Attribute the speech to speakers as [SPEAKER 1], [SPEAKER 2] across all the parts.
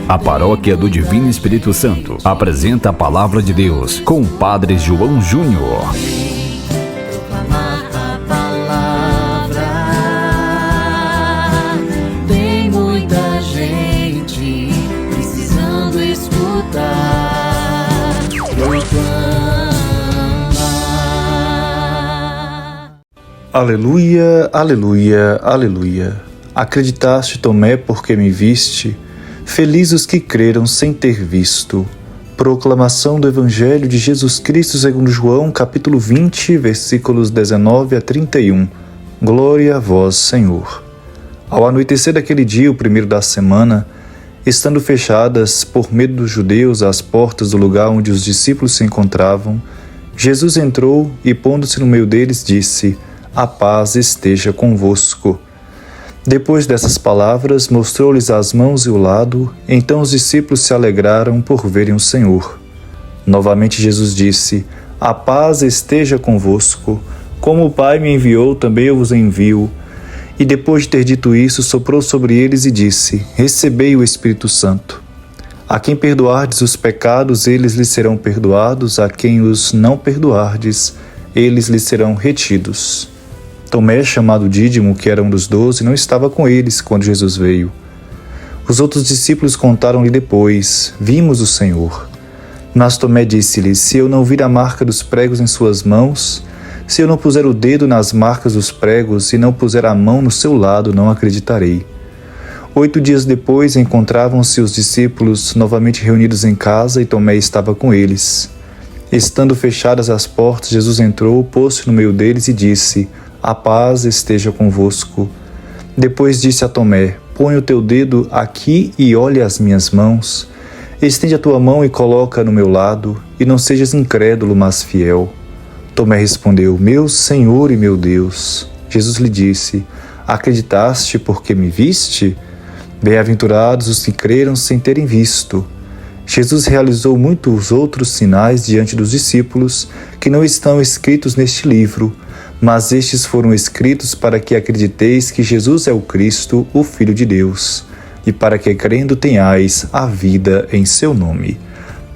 [SPEAKER 1] A Paróquia do Divino Espírito Santo apresenta a Palavra de Deus com o Padre João Júnior.
[SPEAKER 2] Proclamar a palavra. Tem muita gente precisando escutar.
[SPEAKER 3] Aleluia, aleluia, aleluia. Acreditaste, Tomé, porque me viste? Felizes os que creram sem ter visto. Proclamação do Evangelho de Jesus Cristo segundo João, capítulo 20, versículos 19 a 31. Glória a vós, Senhor. Ao anoitecer daquele dia, o primeiro da semana, estando fechadas, por medo dos judeus, as portas do lugar onde os discípulos se encontravam, Jesus entrou e, pondo-se no meio deles, disse: A paz esteja convosco. Depois dessas palavras, mostrou-lhes as mãos e o lado. Então os discípulos se alegraram por verem o Senhor. Novamente Jesus disse: A paz esteja convosco. Como o Pai me enviou, também eu vos envio. E depois de ter dito isso, soprou sobre eles e disse: Recebei o Espírito Santo. A quem perdoardes os pecados, eles lhes serão perdoados. A quem os não perdoardes, eles lhes serão retidos. Tomé, chamado Dídimo, que era um dos 12, não estava com eles quando Jesus veio. Os outros discípulos contaram-lhe depois: Vimos o Senhor. Mas Tomé disse-lhe: Se eu não vir a marca dos pregos em suas mãos, se eu não puser o dedo nas marcas dos pregos e não puser a mão no seu lado, não acreditarei. 8 dias depois, encontravam-se os discípulos novamente reunidos em casa e Tomé estava com eles. Estando fechadas as portas, Jesus entrou, pôs-se no meio deles e disse: A paz esteja convosco. Depois disse a Tomé: Põe o teu dedo aqui e olha as minhas mãos. Estende a tua mão e coloca no meu lado, e não sejas incrédulo, mas fiel. Tomé respondeu: Meu Senhor e meu Deus. Jesus lhe disse: Acreditaste porque me viste? Bem-aventurados os que creram sem terem visto. Jesus realizou muitos outros sinais diante dos discípulos que não estão escritos neste livro, mas estes foram escritos para que acrediteis que Jesus é o Cristo, o Filho de Deus, e para que crendo tenhais a vida em seu nome.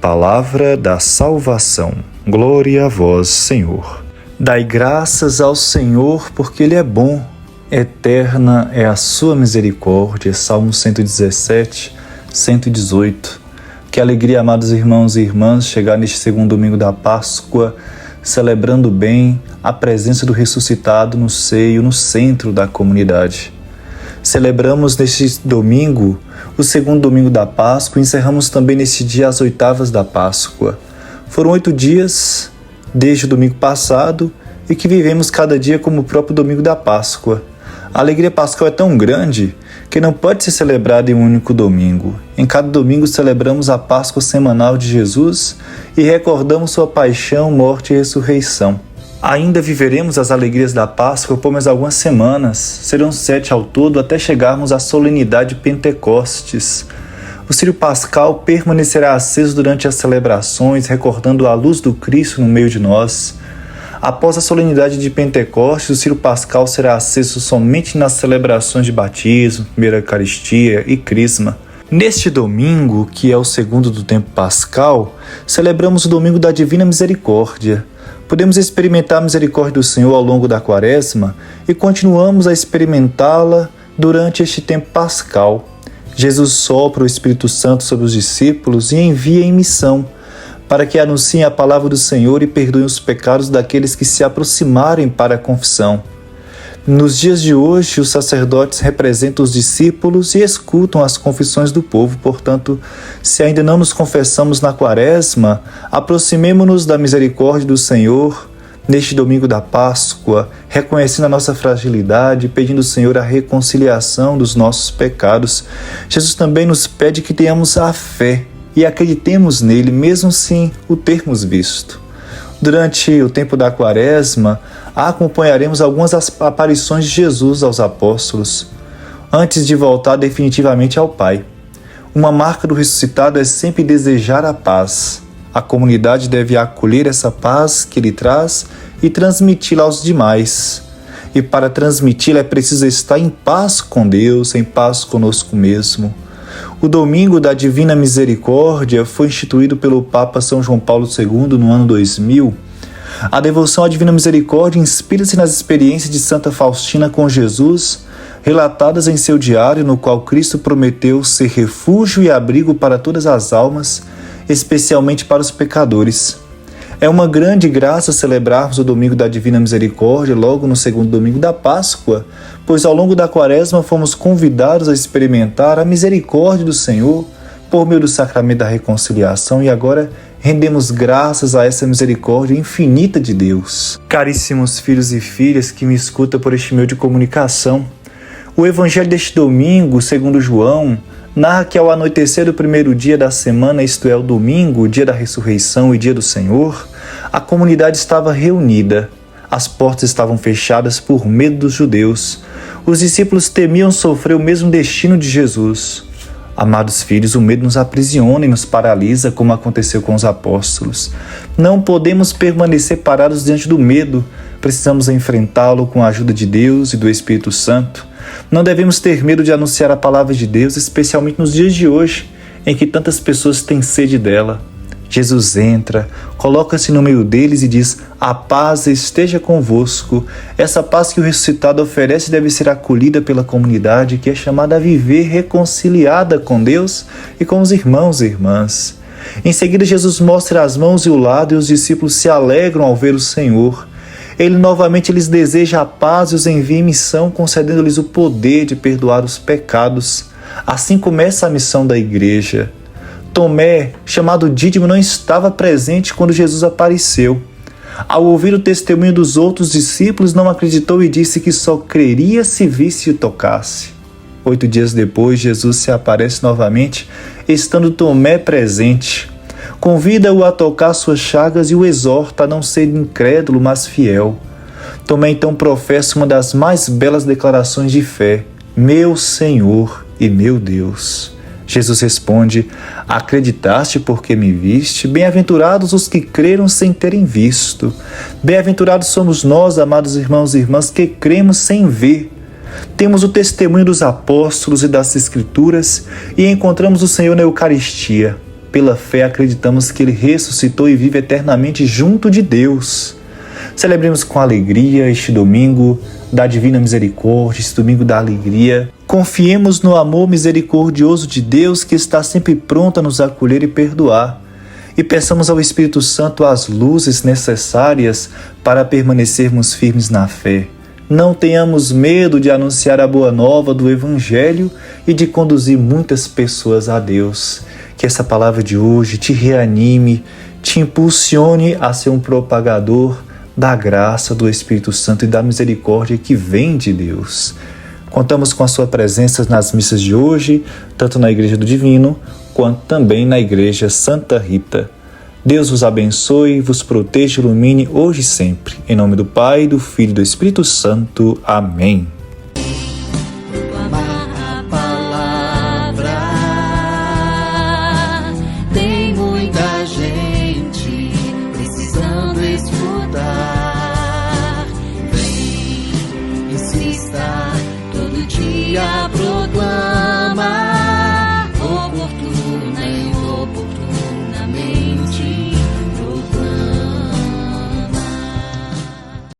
[SPEAKER 3] Palavra da salvação. Glória a vós, Senhor. Dai graças ao Senhor, porque Ele é bom. Eterna é a sua misericórdia. Salmo 117, 118. Que alegria, amados irmãos e irmãs, chegar neste segundo domingo da Páscoa, celebrando bem a presença do ressuscitado no seio, no centro da comunidade. Celebramos neste domingo, o segundo domingo da Páscoa, e encerramos também neste dia as oitavas da Páscoa. Foram 8 dias desde o domingo passado e que vivemos cada dia como o próprio domingo da Páscoa. A alegria pascal é tão grande que não pode ser celebrada em um único domingo. Em cada domingo celebramos a Páscoa semanal de Jesus e recordamos sua paixão, morte e ressurreição. Ainda viveremos as alegrias da Páscoa por mais algumas semanas, serão 7 ao todo até chegarmos à solenidade de Pentecostes. O círio pascal permanecerá aceso durante as celebrações, recordando a luz do Cristo no meio de nós. Após a solenidade de Pentecostes, o círio pascal será aceso somente nas celebrações de batismo, primeira Eucaristia e Crisma. Neste domingo, que é o segundo do tempo pascal, celebramos o domingo da Divina Misericórdia. Podemos experimentar a misericórdia do Senhor ao longo da Quaresma e continuamos a experimentá-la durante este tempo pascal. Jesus sopra o Espírito Santo sobre os discípulos e envia em missão, para que anunciem a palavra do Senhor e perdoem os pecados daqueles que se aproximarem para a confissão. Nos dias de hoje, os sacerdotes representam os discípulos e escutam as confissões do povo. Portanto, se ainda não nos confessamos na Quaresma, aproximemo-nos da misericórdia do Senhor neste domingo da Páscoa, reconhecendo a nossa fragilidade, pedindo ao Senhor a reconciliação dos nossos pecados. Jesus também nos pede que tenhamos a fé e acreditemos nele, mesmo sem o termos visto. Durante o tempo da Quaresma, acompanharemos algumas aparições de Jesus aos apóstolos, antes de voltar definitivamente ao Pai. Uma marca do ressuscitado é sempre desejar a paz. A comunidade deve acolher essa paz que ele traz e transmiti-la aos demais. E para transmiti-la é preciso estar em paz com Deus, em paz conosco mesmo. O Domingo da Divina Misericórdia foi instituído pelo Papa São João Paulo II no ano 2000. A devoção à Divina Misericórdia inspira-se nas experiências de Santa Faustina com Jesus, relatadas em seu diário, no qual Cristo prometeu ser refúgio e abrigo para todas as almas, especialmente para os pecadores. É uma grande graça celebrarmos o Domingo da Divina Misericórdia logo no segundo domingo da Páscoa, pois ao longo da Quaresma fomos convidados a experimentar a misericórdia do Senhor por meio do sacramento da reconciliação e agora rendemos graças a essa misericórdia infinita de Deus. Caríssimos filhos e filhas que me escutam por este meio de comunicação, o Evangelho deste domingo, segundo João, narra que ao anoitecer do primeiro dia da semana, isto é, o domingo, o dia da ressurreição e dia do Senhor, a comunidade estava reunida. As portas estavam fechadas por medo dos judeus. Os discípulos temiam sofrer o mesmo destino de Jesus. Amados filhos, o medo nos aprisiona e nos paralisa, como aconteceu com os apóstolos. Não podemos permanecer parados diante do medo. Precisamos enfrentá-lo com a ajuda de Deus e do Espírito Santo. Não devemos ter medo de anunciar a palavra de Deus, especialmente nos dias de hoje, em que tantas pessoas têm sede dela. Jesus entra, coloca-se no meio deles e diz: a paz esteja convosco. Essa paz que o ressuscitado oferece deve ser acolhida pela comunidade, que é chamada a viver reconciliada com Deus e com os irmãos e irmãs. Em seguida, Jesus mostra as mãos e o lado, e os discípulos se alegram ao ver o Senhor. Ele novamente lhes deseja a paz e os envia em missão, concedendo-lhes o poder de perdoar os pecados. Assim começa a missão da igreja. Tomé, chamado Dídimo, não estava presente quando Jesus apareceu. Ao ouvir o testemunho dos outros discípulos, não acreditou e disse que só creria se visse e o tocasse. 8 dias depois, Jesus se aparece novamente, estando Tomé presente. Convida-o a tocar suas chagas e o exorta a não ser incrédulo, mas fiel. Tomé então professa uma das mais belas declarações de fé: meu Senhor e meu Deus. Jesus responde: acreditaste porque me viste? Bem-aventurados os que creram sem terem visto. Bem-aventurados somos nós, amados irmãos e irmãs, que cremos sem ver. Temos o testemunho dos apóstolos e das Escrituras e encontramos o Senhor na Eucaristia. Pela fé acreditamos que Ele ressuscitou e vive eternamente junto de Deus. Celebremos com alegria este domingo da Divina Misericórdia, este domingo da alegria. Confiemos no amor misericordioso de Deus, que está sempre pronto a nos acolher e perdoar. E peçamos ao Espírito Santo as luzes necessárias para permanecermos firmes na fé. Não tenhamos medo de anunciar a boa nova do Evangelho e de conduzir muitas pessoas a Deus. Que essa palavra de hoje te reanime, te impulsione a ser um propagador da graça do Espírito Santo e da misericórdia que vem de Deus. Contamos com a sua presença nas missas de hoje, tanto na Igreja do Divino, quanto também na Igreja Santa Rita. Deus vos abençoe, vos proteja e ilumine hoje e sempre. Em nome do Pai, do Filho e do Espírito Santo. Amém.